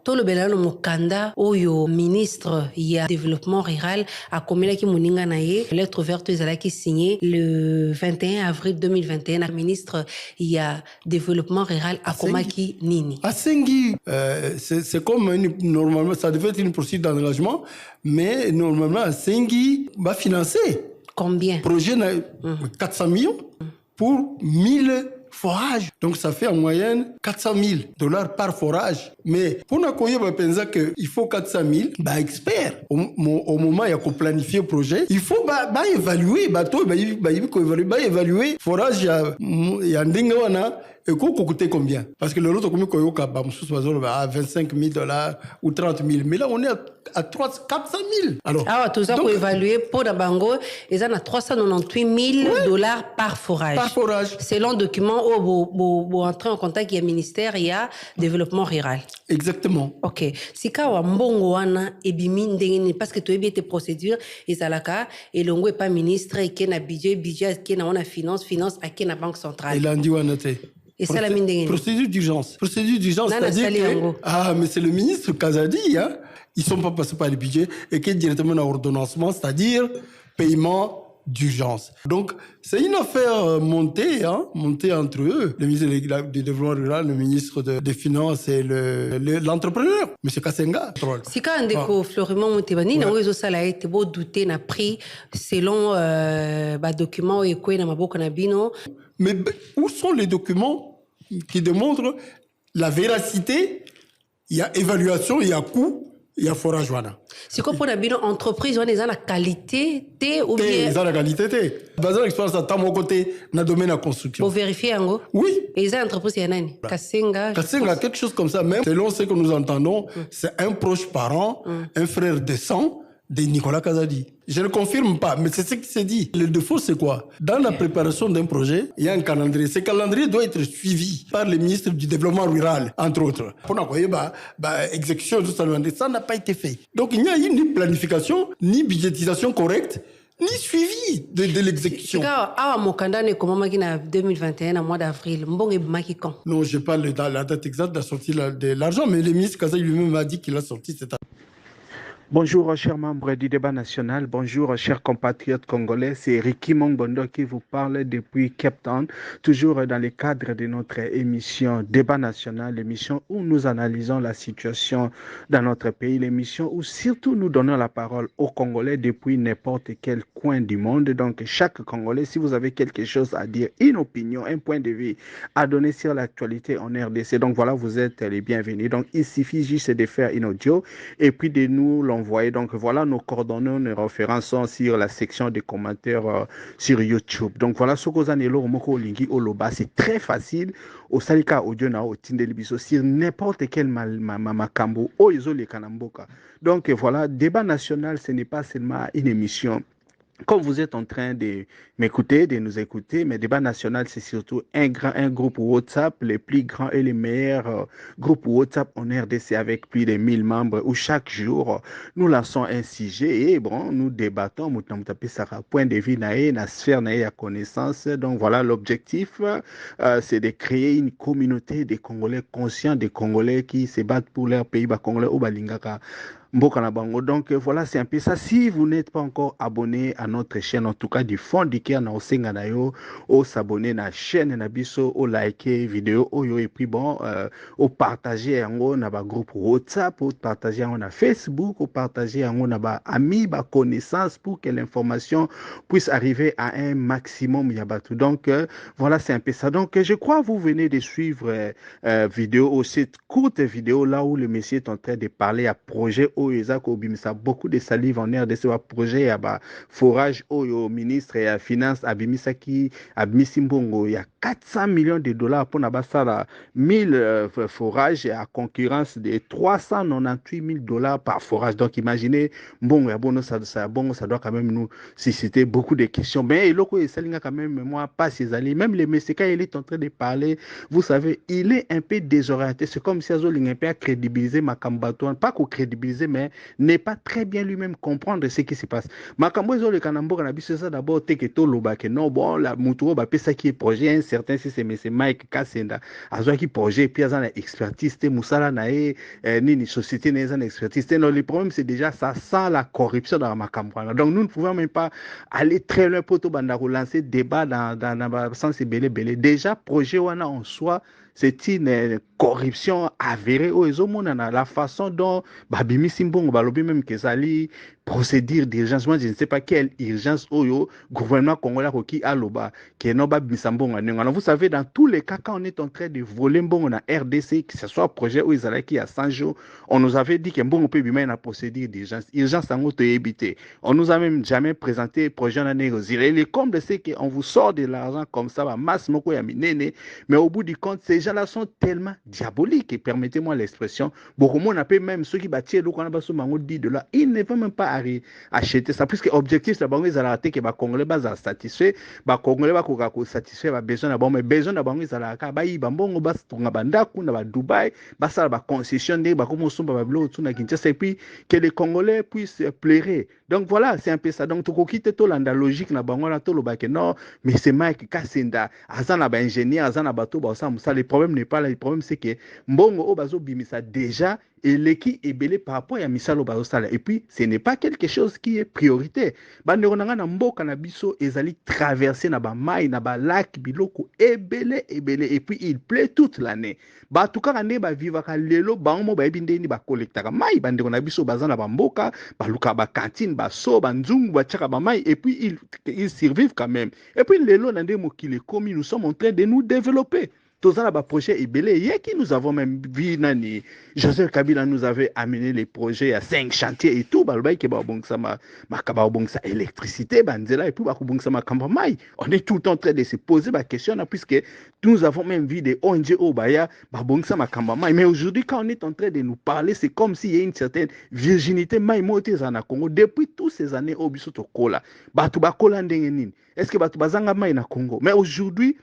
Tolo belano mukanda oyo ministre ya développement rural a komelaki moninga na ye lettre verte ezalaki signée le 21 avril 2021 na ministre ya développement rural a komaki nini. Asengi, c'est comme normalement ça devait être une procédure d'engagement, mais normalement Asengi va financer. Combien? Projet 400 millions pour 1000 forages. Donc ça fait en moyenne 400 000 dollars par forage. Mais pour nous penser qu'il faut 400 000, bah expert. Au moment où il y a planifier le projet, il faut évaluer, évaluer forage il y a un dingue et coûter combien? Parce que le lot à 25 000 dollars ou 30 000. Mais là, on est à 400 000. Alors, tout ça pour évaluer pour Dabango, ils ont 398 000 dollars par forage. Par forage. Selon le document où entrer en contact avec le ministère, il y a développement rural. Exactement. Ok. Si ka wa mbongo wana ebimi ndengeni parce que tu as bien tes procédures ezalaka et l'ongo est pas ministre et qui na budget qui na finance à qui na banque centrale. Il a dit wana te. Et ça la mine ndengeni. Procédure d'urgence. Procédure d'urgence, c'est-à-dire que mais c'est le ministre Kazadi hein. Ils sont pas passés par le budget et qui est directement dans l'ordonnancement, c'est-à-dire paiement d'urgence. Donc, c'est une affaire montée entre eux, le ministre du Développement rural, le ministre des Finances et l'entrepreneur, M. Kassenga. Si quand on découvre Florimond Moutebani, on a ça été beau douter n'a pris selon documents et quoi dans ma boca nabino. Mais où sont les documents qui démontrent la véracité? Il y a évaluation, il y a coût. Il y a forage wana. C'est quoi pour une entreprise, on est dans la qualité T ou bien dans la qualité T. Basé l'expérience à mon côté dans le domaine de la construction. Pour vérifier en gros. Oui. Et les entreprises il y en a une. Kassenga. Kassenga quelque chose comme ça même. Selon ce que nous entendons, c'est un proche parent, un frère de sang de Nicolas Kazadi. Je ne confirme pas, mais c'est ce qui s'est dit. Le défaut, c'est quoi? Dans la préparation d'un projet, il y a un calendrier. Ce calendrier doit être suivi par le ministre du Développement rural, entre autres. Pour exécution, ça n'a pas été fait. Donc, il n'y a eu ni planification, ni budgétisation correcte, ni suivi de l'exécution. En 2021, au mois d'avril, non, je parle de la date exacte de la sortie de l'argent, mais le ministre Kazadi lui-même a dit qu'il a sorti cette année. Bonjour, chers membres du débat national. Bonjour, chers compatriotes congolais. C'est Ricky Mongbondo qui vous parle depuis Cape Town, toujours dans le cadre de notre émission Débat national, l'émission où nous analysons la situation dans notre pays, l'émission où surtout nous donnons la parole aux Congolais depuis n'importe quel coin du monde. Donc, chaque Congolais, si vous avez quelque chose à dire, une opinion, un point de vue à donner sur l'actualité en RDC, donc voilà, vous êtes les bienvenus. Donc, il suffit juste de faire une audio et puis de nous l'envoyer. Donc voilà, nos coordonnées, nos références sont sur la section des commentaires sur YouTube. Donc voilà, ce que vous avez c'est très facile. Au salika audio na au tindelibiso sur n'importe quel makambo au isolé kanamboka. Donc voilà, débat national, ce n'est pas seulement une émission. Comme vous êtes en train de m'écouter, de nous écouter, mais débat national, c'est surtout un groupe WhatsApp, les plus grands et les meilleurs groupes WhatsApp en RDC avec plus de 1000 membres où chaque jour, nous lançons un sujet et bon, nous débattons, nous tapons sur un point de vue, na sphère, na connaissance. Donc voilà, l'objectif, c'est de créer une communauté des Congolais conscients, des Congolais qui se battent pour leur pays, Congolais ou Balingaka. Donc voilà, c'est un peu ça. Si vous n'êtes pas encore abonné à notre chaîne, en tout cas du fond du cœur, au s'abonner à la chaîne, au liker vidéo, et puis bon, au partager dans le groupe WhatsApp, au partager dans Facebook, au partager dans amis, connaissances pour que l'information puisse arriver à un maximum. Donc voilà, c'est un peu ça. Donc je crois que vous venez de suivre vidéo, cette courte vidéo là où le monsieur est en train de parler à projet beaucoup de salive en RDC à projet à forage au ministre et à finance à Bimisaki à Bimisimbongo il y a 400 millions de dollars pour n'abasala 1000 forages à concurrence de 398 000 dollars par forage. Donc imaginez bon ça doit quand même nous susciter beaucoup de questions. Mais il est quand même moi pas ses alliés, même les messieurs quand il est en train de parler, vous savez, il est un peu désorienté. C'est comme si Azoling un peu à crédibiliser ma combattant, pas qu'au crédibiliser analyser, mais n'est pas très bien lui-même comprendre ce qui se passe. Makambo le Kanambo Kanabiso, ça d'abord, Teketo Lobake, non, bon, la Moutouo, ça qui est projet, un certain, si c'est Mike Kassenda, Azoa qui projet, puis Azan expertise, Moussala Nae, Nini, société, Nezan expertise. Non, le problème, c'est déjà, ça sent la corruption dans Makambo. Donc, nous ne pouvons même pas aller très loin pour tout lancer débat dans le sens belé. Déjà, projet Wana en soi, c'est une corruption avérée au la façon dont Babimi Simbongo Balobi même Kezali procédure d'urgence. Moi, je ne sais pas quelle urgence au gouvernement congolais qui a l'oba, qui est non Babisambongo. Vous savez, dans tous les cas, quand on est en train de voler Mbongo dans RDC, que ce soit projet où ils allaient qui a 100 jours, on nous avait dit que Mbongo peut bien une procédure d'urgence. Urgence en auto éviter. On nous a même jamais présenté projet en négocier. Les combles, c'est qu'on vous sort de l'argent comme ça, masse moko ya minene, mais au bout du compte, ces gens-là sont tellement diaboliques, et permettez-moi l'expression, beaucoup moins on appelle même ceux qui battent le qu'on a besoin de là, ils ne vont même pas acheter ça, puisque l'objectif, c'est qu'ils allaient acheter que les Congolais sont satisfaits, les Congolais sont satisfaits, les besoins de mais besoin de ils allaient acheter, Bambongo, Bastonga Bandaku, Dubaï, Basa, la concession, comme son Bablo, Tuna Kinshasa, et puis que les Congolais puissent pleurer. Donc voilà, c'est un peu ça. Donc, tu quittes tout la logique, na bangola, tout le bac, non, mais c'est Mike Kassenda, Azan a ingénieur, Azan a bateau, ça, le problème n'est pas là, le problème c'est que Mbongo Obazo Bimisa déjà, et l'équipe est belé par rapport à Misalo Bazosala. Et puis, ce n'est pas quelque chose qui est priorité. Banderonanga na mboka na biso ezali traverser na ba mai na ba lac biloko ebele. Et puis, il pleut toute l'année. Ba tuka ane ba viva ka lelo ba mo ba ebinde ni ba collecta ka mai bandeko na biso bazana ba mboka, ba luka ba cantine, ba so, ba nzungu, ba tchaka ba mai. Et puis, ils survivent quand même. Et puis, lelo nande mokile komi, nous sommes en train de nous développer. Tous les projets Ebele, hier qui nous avons même vu, Nani, Joseph Kabila nous avait amené les projets à 5 chantiers et tout, balbaï qui sa électricité, banzela et puis ma kambamai. On est tout le temps en train de se poser la question, puisque nous avons même vu des ONG au Baya, babongsa ma kambamai. Mais aujourd'hui, quand on est en train de nous parler, c'est comme s'il y a une certaine virginité maïmote en Congo. Depuis toutes ces années, au bisoto kola, batu bakola ndengenin. Est-ce que batu bazanga maï na Congo? Mais aujourd'hui,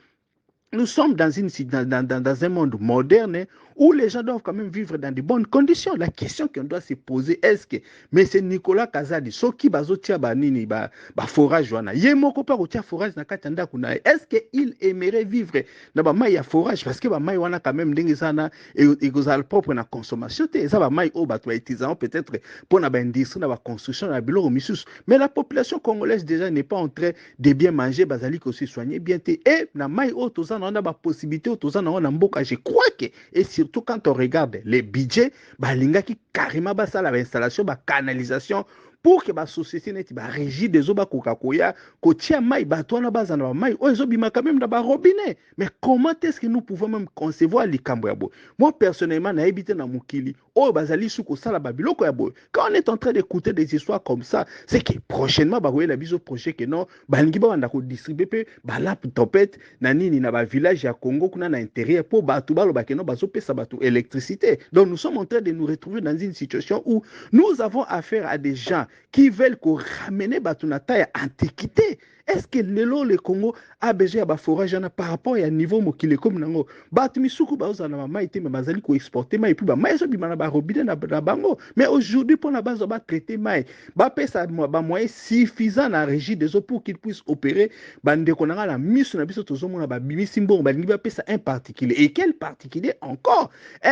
nous sommes dans un monde moderne où les gens doivent quand même vivre dans de bonnes conditions. La question qu'on doit se poser, est-ce que mais c'est Nicolas Kazadi, so qui bazo tia banini ba forage wana. Yemoko pa ko tia forage na katanda kuna. Est-ce que il aimerait vivre dans ba mai ya forage parce que ba mai wana quand même ndenge sana et gozal propre na consommation te. Ça ba mai o ba to artisan peut-être pour na ba industrie na ba construction na bilo misus. Mais la population congolaise déjà n'est pas en train de bien manger, bazali ko se soigner bien te. Et na mai o to ça on a la possibilité au toza na mboka. Je crois que et surtout quand on regarde les budgets balinga qui carrément basa la installation ba canalisation pour que la société n'est pas régie des eaux kokakoya kotia mai batwana bazana mai ozo bima quand même dans ba robinet. Mais comment est-ce que nous pouvons même concevoir les camboyabo? Moi personnellement na habité na mukili o bazali suko sala babiloko yabo. Quand on est en train d'écouter des histoires comme ça, c'est que prochainement ba la biso projet que non balingi ba banda ko distribuer pe ba la tempête na nini na ba village ya Congo kuna na intérieur pour batu balo ba que non bazo pesa batu électricité. Donc nous sommes en train de nous retrouver dans une situation où nous avons affaire à des gens qui veulent qu'on ramène Batunata à antiquité. Est-ce que le Congo a besoin de forage par rapport à niveau mokile comme nango Batumisuku baza na maïté mais bazali ko exporter mai puis ba mai so bimana ba robinet na bango. Mais aujourd'hui pour la base on va traiter mai ba pesa ba moyen suffisant na régie des eaux pour qu'ils puissent opérer bande konanga la misu na biso tozomona ba bimisimbo ba lingi ba pesa un particulier. Et quel particulier encore?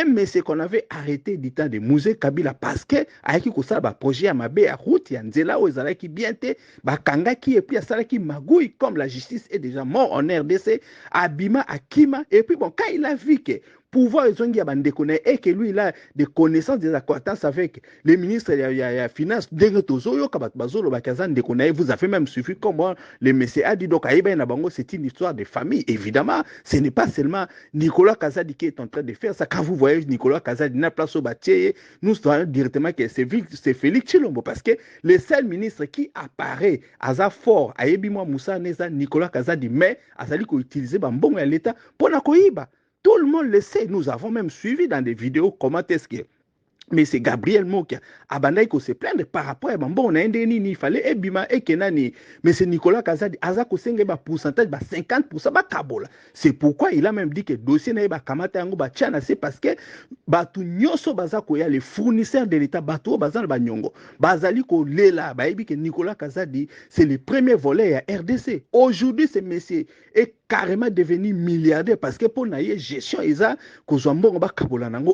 Mais c'est qu'on avait arrêté du temps de Musée Kabila parce que avec ko ça ba projet à mabe à route ya nzela o ezala ki bien te ba kanga qui et puis à sala qui magouille comme la justice est déjà mort en RDC, Abima, Akima, et puis bon, quand il a vu que pouvoir et que lui il a des connaissances, des acquaintances avec les ministres de finances, vous avez même suffi comme moi, le monsieur a dit donc c'est une histoire de famille. Évidemment, ce n'est pas seulement Nicolas Kazadi qui est en train de faire ça. Quand vous voyez Nicolas Kazadi n'a place au bâtiment, nous savons directement que c'est Félix Chilombo parce que le seul ministre qui apparaît à fort à Ebima Moussa Neza Nicolas Kazadi mais à Sali ko utiliser bambongo à l'État pour na koyiba. Tout le monde le sait. Nous avons même suivi dans des vidéos comment est-ce que Mais c'est Gabriel Mokia. Abandai ko se plaindre par rapport à bon, on a il fallait ebima et kenani. Mais c'est Nicolas Kazadi, Azako Senge ba pourcentage, ba 50%, ba kabola. C'est pourquoi il a même dit que le dossier n'a pas kamata yango ba tchana, c'est parce que ba tu nyoso bazako ya les fournisseurs de l'État, ba to bazan ba nyongo. Bazali ko lela, ba ebi que Nicolas Kazadi, c'est le premier volet à RDC. Aujourd'hui, ce monsieur est carrément devenu milliardaire parce que pour naïe gestion, ils ont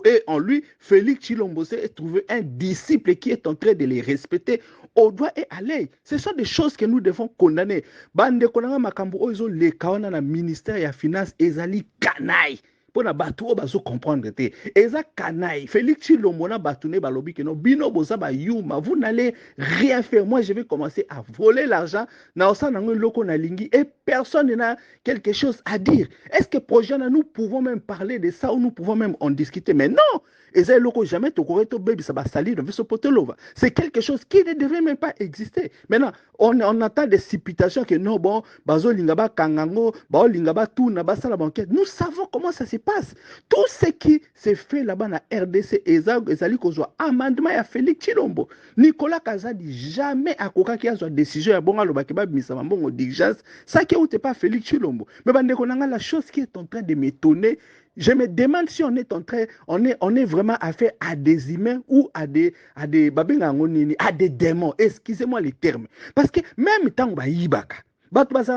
et en lui, Félix Tshilombo s'est trouvé un disciple qui est en train de les respecter au doigt et à l'œil. Ce sont des choses que nous devons condamner. Bande konanga makambo ils ont les kawana na ministère et la finance ezali canaille. Pour na bateau bazo comprendre te. Eza canaille. Félix Tshilombo na batune balobi que no bino boza ba yuma. Vous n'allez rien faire. Moi je vais commencer à voler l'argent. Na osa nango loko na lingi et personne n'a quelque chose à dire. Est-ce que projet nous pouvons même parler de ça ou nous pouvons même en discuter? Mais non. Eza loko jamais to koreto baby ça va salir dans ce potelova. C'est quelque chose qui ne devrait même pas exister. Maintenant, on entend des supputations que non bon, bazo lingaba kangango, bao lingaba tout na basa la banquette. Nous savons comment ça se passe. Tout ce qui s'est fait là-bas na RDC ezali kozwa amendement ya Félix Tshilombo. Nicolas Kazadi jamais akoka ki azwa décision ya bonga loba ke ba bimisa mbongo d'urgence. Ça qui est pas Félix Tshilombo. Mais bande konanga la chose qui est en train de m'étonner. Je me demande si on est en train, on est vraiment affaire à des humains ou à des démons. Excusez-moi les termes. Parce que même tant que yibaka,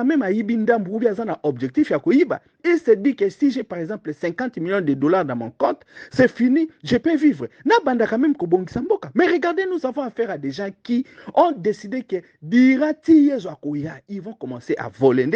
même à Yibindam, un objectif, il se dit que si j'ai par exemple 50 millions de dollars dans mon compte, c'est fini, je peux vivre. Mais regardez, nous avons affaire à des gens qui ont décidé que ils vont commencer à voler.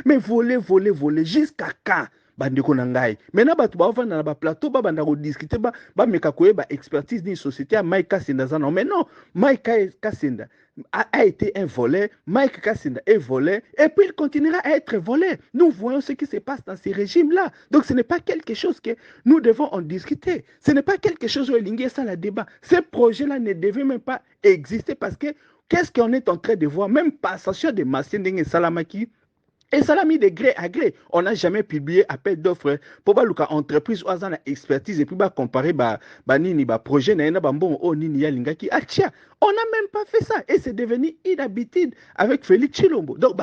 Mais voler, jusqu'à quand? Bandeko nangai. Maintenant, batu ba na ba plateau ba banda ko discuter ba meka ko ba expertise d'une société à Mike Kassinda zana. Mais non, Mike Kassinda a été un volé, Mike Kassinda est volé et puis il continuera à être volé. Nous voyons ce qui se passe dans ces régimes-là. Donc ce n'est pas quelque chose que nous devons en discuter. Ce n'est pas quelque chose où il y a ça la débat. Ces projets-là ne devaient même pas exister parce que qu'est-ce qu'on est en train de voir, même passation de Massine et Salamaki. Et ça l'a mis de gré à gré. On n'a jamais publié appel d'offres pour que entreprise ou une expertise et puis comparer nini projet na bon oh nini ya lingaki tiens, on n'a même pas fait ça et c'est devenu inhabitude avec Félix Tshilombo. Donc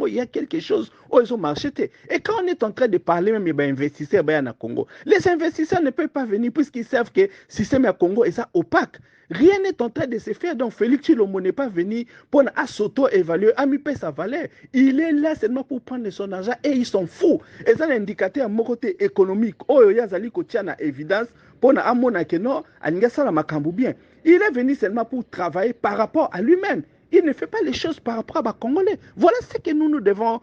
il y a quelque chose où ils ont marché. Et quand on est en train de parler même des investisseurs à Congo, les investisseurs ne peuvent pas venir puisqu'ils savent que le système à Congo est ça opaque. Rien n'est en train de se faire. Donc, Félix Tshilombo n'est pas venu pour s'auto-évaluer, à payer sa valeur. Il est là seulement pour prendre son argent et ils sont fous. Et ça, l'indicateur à mon côté économique, il y a une évidence pour amona que non, bien. Il est venu seulement pour travailler par rapport à lui-même. Il ne fait pas les choses par rapport à Congolais. Voilà ce que nous devons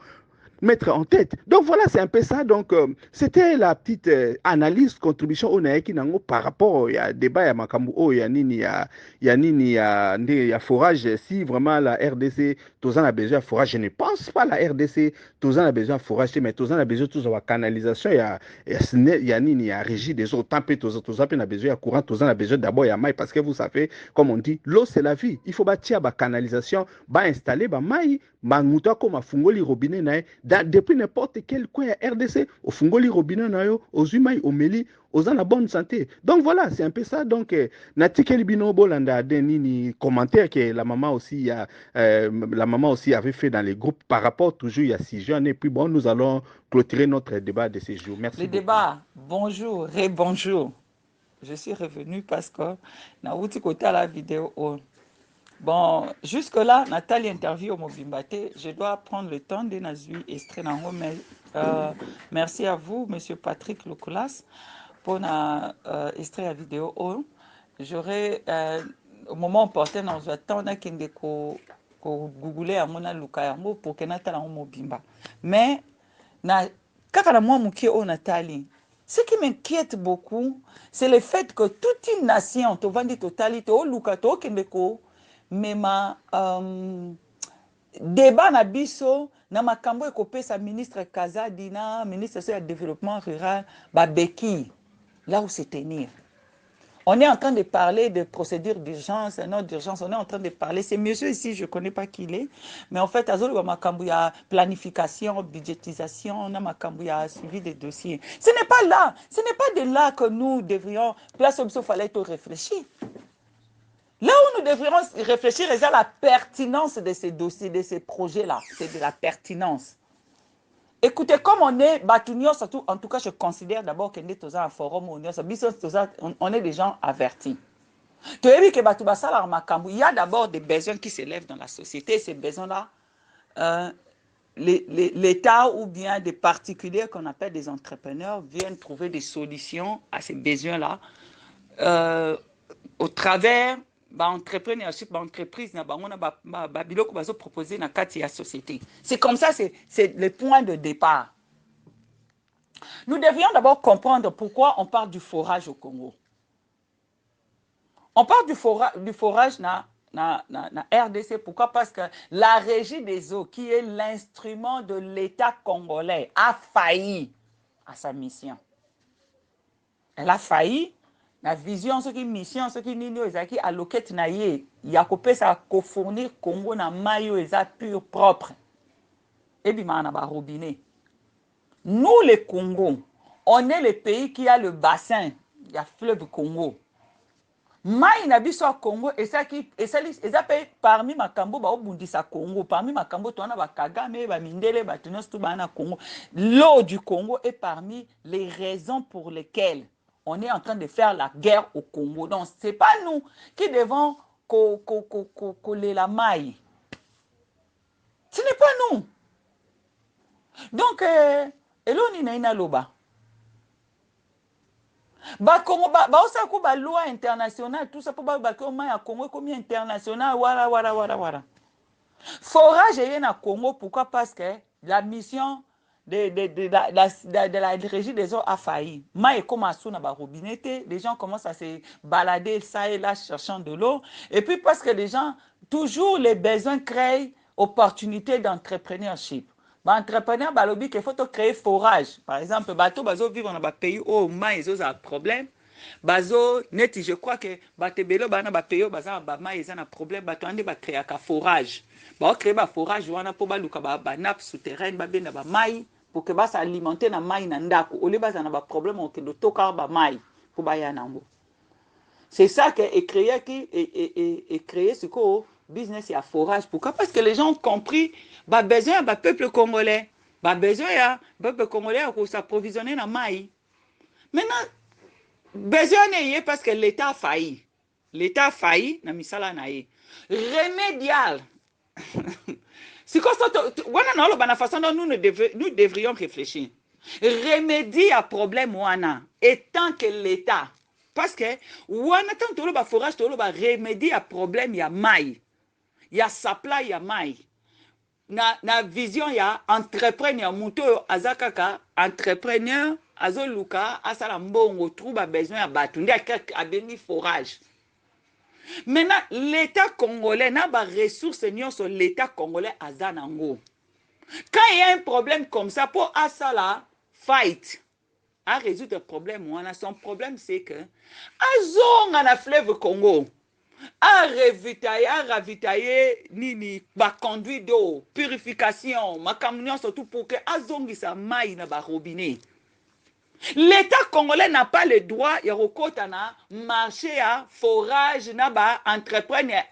mettre en tête. Donc voilà, c'est un peu ça. Donc c'était la petite analyse, contribution au Naeki Nango par rapport au débat ya Makambu, il y a forage. Si vraiment la RDC, tous en a besoin de forage, je ne pense pas la RDC, tous en a besoin de forage, mais tous en a besoin de canalisation, il y a régie des eaux, tant tous en a besoin de courant, tous en a besoin d'abord de maille, parce que vous savez, comme on dit, l'eau c'est la vie. Il faut bâtir la canalisation, installer la maille, mamuta comme fungoli robinet nae depuis n'importe quel coin à RDC au fungoli robinet nayo aux humains au meli aux en la bonne santé. Donc voilà, c'est un peu ça. Donc natikeli bino bolanda denini commentaire que la maman aussi avait fait dans les groupes par rapport toujours il y a 6 jours et puis bon nous allons clôturer notre débat de ces jours. Merci. Le beaucoup. Débat, bonjour, bonjour. Je suis revenu parce que na outi côté à la vidéo. Bon, jusque-là, Nathalie interview au Mobimbate. Je dois prendre le temps de Nazui extrait nango, mais merci à vous, Monsieur Patrick Locolas, pour extrait la vidéo. J'aurais, au moment opportun, nous attendons qu'il y ait googler à mon Lukayango pour que Nathalie au Mobimba. Mais, quand moi, Nathalie, ce qui m'inquiète beaucoup, c'est le fait que toute une nation, tu vas dire totalité, au Lukato, Kendeko, mais débat na biso na makambo ekopesa ministre Kazadi na ministre du développement rural ba beki là où se tenir. On est en train de parler de procédure d'urgence, non d'urgence. On est en train de parler. C'est monsieur ici, je ne connais pas qui il est. Mais en fait, il y a planification, budgétisation, on a suivi des dossiers. Ce n'est pas là. Ce n'est pas de là que nous devrions. Place où il fallait réfléchir. Là où nous devrions réfléchir, c'est à la pertinence de ces dossiers, de ces projets-là. C'est de la pertinence. Écoutez, comme on est, surtout, en tout cas, je considère d'abord qu'on est un forum, on est des gens avertis. Il y a d'abord des besoins qui s'élèvent dans la société. Ces besoins-là, l'État ou bien des particuliers qu'on appelle des entrepreneurs viennent trouver des solutions à ces besoins-là au travers entrepreneurship, entreprise, proposer dans la société. C'est comme ça, c'est le point de départ. Nous devrions d'abord comprendre pourquoi on parle du forage au Congo. On parle du forage dans RDC. Pourquoi? Parce que la régie des eaux, qui est l'instrument de l'État congolais, a failli à sa mission. Elle a failli. La vision, ce qui mission, ce qui nino, qui alloqué naïe, il y a coupé ça pour fournir Congo na maillot pur propre. Et bien, on a robinet. Nous, les Congos, on est le pays qui a le bassin, il y a fleuve Congo. Maï nabiso Congo et ça parmi makambo ba obundisa Congo, parmi makambo to na ba Kagame ba mindele ba tunos tout ba na Congo. L'eau du Congo est parmi les raisons pour lesquelles on est en train de faire la guerre au Congo. Donc, ce n'est pas nous qui devons coller la maille. Ce n'est pas nous. Donc, eloni na ina loba. Congo, loi internationale, tout ça pour Congo comme international, voilà. Forage est na Congo, pourquoi? Parce que la mission de la régie des eaux a failli. Maï commence à robinet, les gens commencent à se balader ça et là cherchant de l'eau. Et puis parce que les gens, toujours les besoins créent opportunité d'entrepreneurship. Entrepreneur, il faut créer forage. Par exemple, bateau vivre dans un pays où maïs ont un problème. Je crois que Batebelo bana pays où maïs ont un problème. Bateau andi ba créer un forage. Ba créer un forage wana pour baluka ba nappe souterraine ba bena ba maïs pour que ça alimenter na maïs na ndako. Au lieu basa na ba problème on que le toka ba maïs pour ba ya nambo. C'est ça que est créé ce ko business et forage. Pourquoi? Parce que les gens ont compris bah besoin bah peuple congolais bah besoin ya peuple congolais pour s'approvisionner na maïs. Maintenant besoin n'est parce que l'État a failli. L'État a failli na misala na ye. Remédial. C'est quoi ça? La façon dont nous devrions réfléchir. Remédier à problème wana étant que l'État. Parce que wana tant que le forage to le remédier à problème ya maïs. Ya supply ya maïs. Na vision ya entrepreneur muto azakaka entrepreneur azoluka asala mbongo trouba besoin ya batundi a béni forage. Maintenant l'État congolais n'a pas ressources sur l'État congolais azanango. Quand il y a un problème comme ça pour asala fight à résoudre le problème, son problème c'est que azonga na fleuve Congo. À ravitailler nini ba conduit d'eau purification ma camion surtout pour que azongi sa maille na ba robinet. L'État congolais n'a pas le droit ya rekotana marché à forage na ba entrepreneur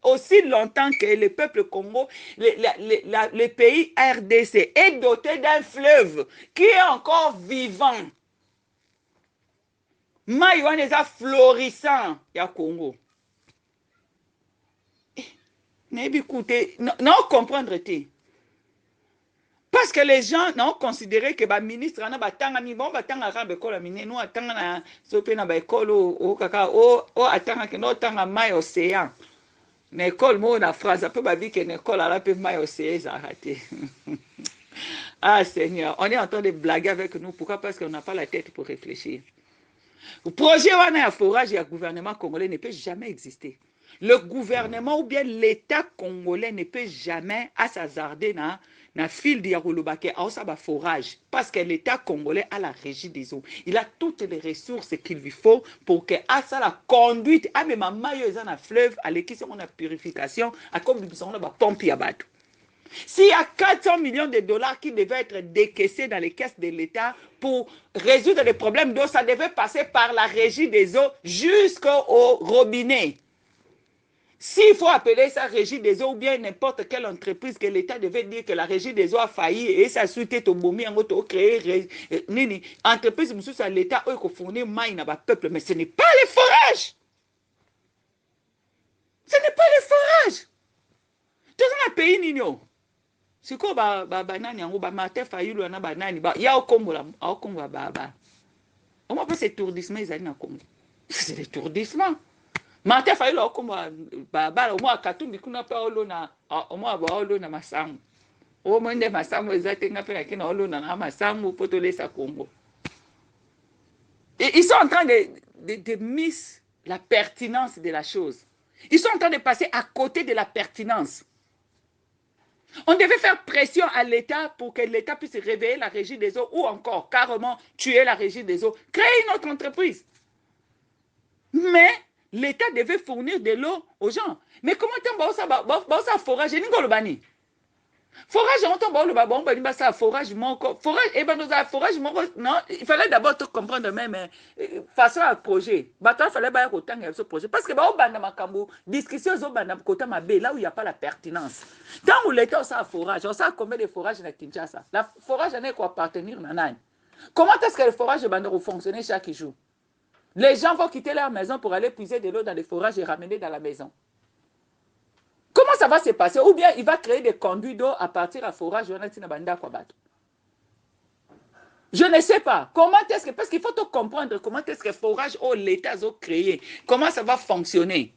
aussi longtemps que le peuple Congo le pays RDC est doté d'un fleuve qui est encore vivant. Maille wana eza florissant ya Congo. Non comprendre. Parce que les gens n'ont considéré que le ministre n'a pas tangani bon batanga arabe école mine nous atanga na sope na ba école au kaka o atanga que no tanga mai océan. Na école mo na France peut ba dire que l'école à la peut mai océan ça raté. Ah Seigneur, on est en train de blaguer avec nous. Pourquoi? Parce qu'on n'a pas la tête pour réfléchir. Le projet wana ya forage et le gouvernement congolais ne peut jamais exister. le gouvernement ou bien l'État congolais ne peut jamais s'hasarder dans na fil diabolobake à ça forage parce que l'État congolais a la régie des eaux. Il a toutes les ressources qu'il lui faut pour que à ça la conduite à même maillot dans la fleuve à l'équipe on a purification à comme on a pompe à bateau. S'il y a 400 millions de dollars qui devaient être décaissés dans les caisses de l'État pour résoudre les problèmes d'eau, ça devait passer par la régie des eaux jusqu'au robinet. S'il faut appeler ça régie des eaux ou bien n'importe quelle entreprise que l'État devait dire que la régie des eaux a failli et ça suite au bomi en auto créer nini entreprise monsieur ça l'État eux qui fournit maille na ba peuple mais ce n'est pas les forages. Ce n'est pas les forages. Tout ça un pays nino. C'est quoi nani en ba Martin Fayulu na ba nani ba ya okombo la okombo ba. On va pas c'est tourdissement ils allaient na Congo. C'est des tourdissements. Martin Fayulu okombo ba au moins katumbi kuna pa olo na au moins ba olo na masango. Au moins de masango ezatenga pe na olo na masango poto lesa Congo. Et ils sont en train de miss la pertinence de la chose. Ils sont en train de passer à côté de la pertinence. On devait faire pression à l'État pour que l'État puisse réveiller la régie des eaux ou encore carrément tuer la régie des eaux, créer une autre entreprise. Mais l'État devait fournir de l'eau aux gens. Mais comment ça forage? Forage, on tombe ça forage forage non, il fallait d'abord tout comprendre même façon à projet. Il fallait pas autant ce projet parce que discussion là où il n'y a pas la pertinence. Tant où l'État a forage, on sait combien de forages dans Kinshasa. La forage n'est quoi appartenir à comment est-ce que le forage va fonctionner chaque jour? Les gens vont quitter leur maison pour aller puiser de l'eau dans les forages et ramener dans la maison. Comment ça va se passer? Ou bien il va créer des conduits d'eau à partir de forage. Je ne sais pas. Comment est-ce que... Parce qu'il faut comprendre comment est-ce que le forage ou l'État a créé. Comment ça va fonctionner.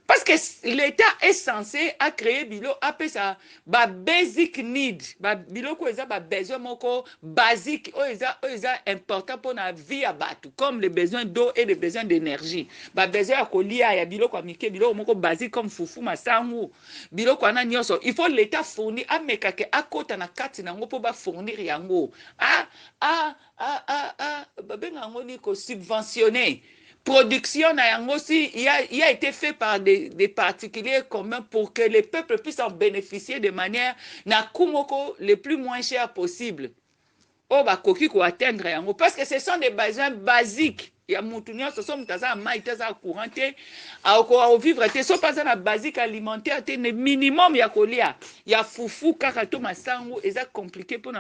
Parce que l'État est censé créer bilo appelé ça basic need, bilo ko eza besoin moko basique eza important pour la vie à battu comme les besoins d'eau et les besoins d'énergie. Besoin ya kolia ya bilo ko mike bilo moko basique comme fufu masangu bilo ko na nyoso. Il faut l'État fournir ameka ke akota na kati na ngo po ba fournir yango. Benga ngo ni ko subventionner. Production aussi, il a été fait par des particuliers communs pour que les peuples puissent en bénéficier de manière le plus moins cher possible. Parce que ce sont des besoins basiques. Il y a moutounion, ce sont des maïtazas courantés, à vivre, ce sont pas un basique alimentaire, c'est le minimum, il y a colia. Il y a foufou, karato, masango, et c'est compliqué pour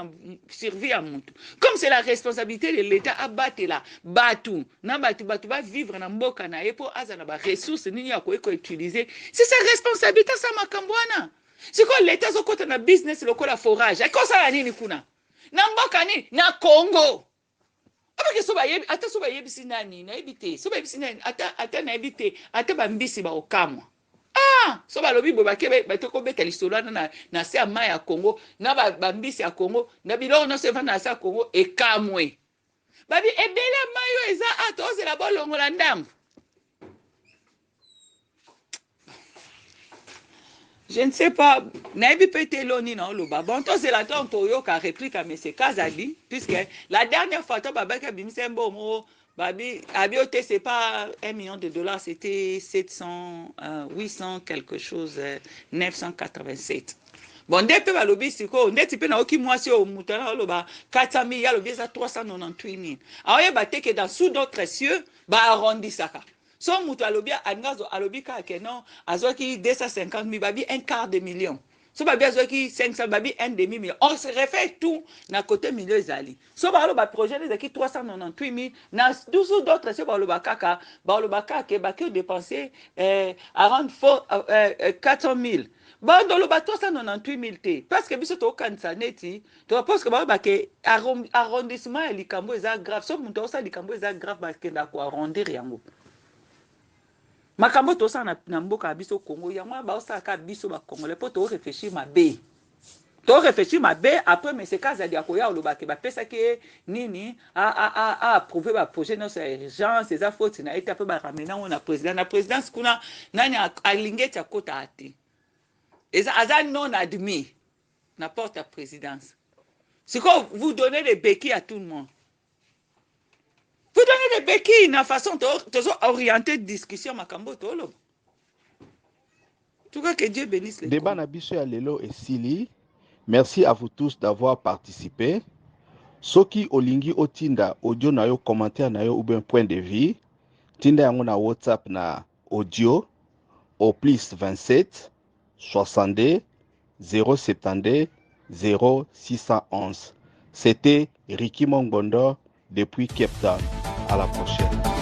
survivre à moutou. Comme c'est la responsabilité de l'État à battre là, batou, batu va vivre dans mboka na pour azana ba ressources ni ya ko utiliser. C'est sa responsabilité ça makambwana. C'est quoi l'État zo kota na business lokola forage. Et quoi ça la nini kuna? Na mboka ni na Congo. Abake soba yebi ata soba yebi sinani na ebite soba yebi sinani ata na ebite ata bambisi ba okamwa soba lobi bo bakebe batoko beta lisolo na se ama ya Congo na bambisi ya Congo na biloko no se va na sa Congo ekamwe babi ebele mayo eza atoze la bolongo la ndambo. Je ne sais pas, Naibi Peteloni non le bon c'est la temps Toyo qui réplique à M. Kazali, puisque la dernière fois, Babaka Bimsembo Mo, Babi, Abiote, c'est pas $1 million, c'était 800 quelque chose, 987. Bon, depuis le lobby, c'est quoi? On est typé dans aucun mois sur Moutana, 400 000, il y a le visa 398 000. Alors, il y a que dans sous d'autres cieux, arrondi ça. So mutu alobia angazo alobika kenon azoki 250 000 babi un quart de million. So babi azoki 500 babi un demi-million. On se refait tout na côté milieu zali. So ba lo ba projet les qui 398 000 na 12 d'autres so ba lo ba kaka ke ba ke dépenser around 400 000. Ba do lo ba 398 000 te parce que biso to kanisa neti to parce que ba ke arrondissement likambo eza grave. So mutu osa likambo eza grave parce que na ko arrondir yango. Makambo to sa na mboka biso Congo ya mwa ba osaka biso ba Congolais po to réfléchir mabe. to réfléchir mabe après mais c'est kaza dia koya olobake ba pesa ke nini a approuver ba projet non c'est urgence ces fautes na été après ba ramener on a président na présidence kuna nani alinge cha kota ati eza non admis n'importe la présidence c'est quand vous donnez des béquilles à tout le monde. Vous donnez des béquilles na façon de orienter discussion makambo tolo. En tout cas que Dieu bénisse les débat na biso ya lelo esili. Merci à vous tous d'avoir participé. Soki olingi otinda audio na yo commentaire na yo ou bien point de vue, tinda yango na WhatsApp na audio au plus 27 62 072 0611. C'était Ricky Mongbondo depuis Cape Town. À la prochaine.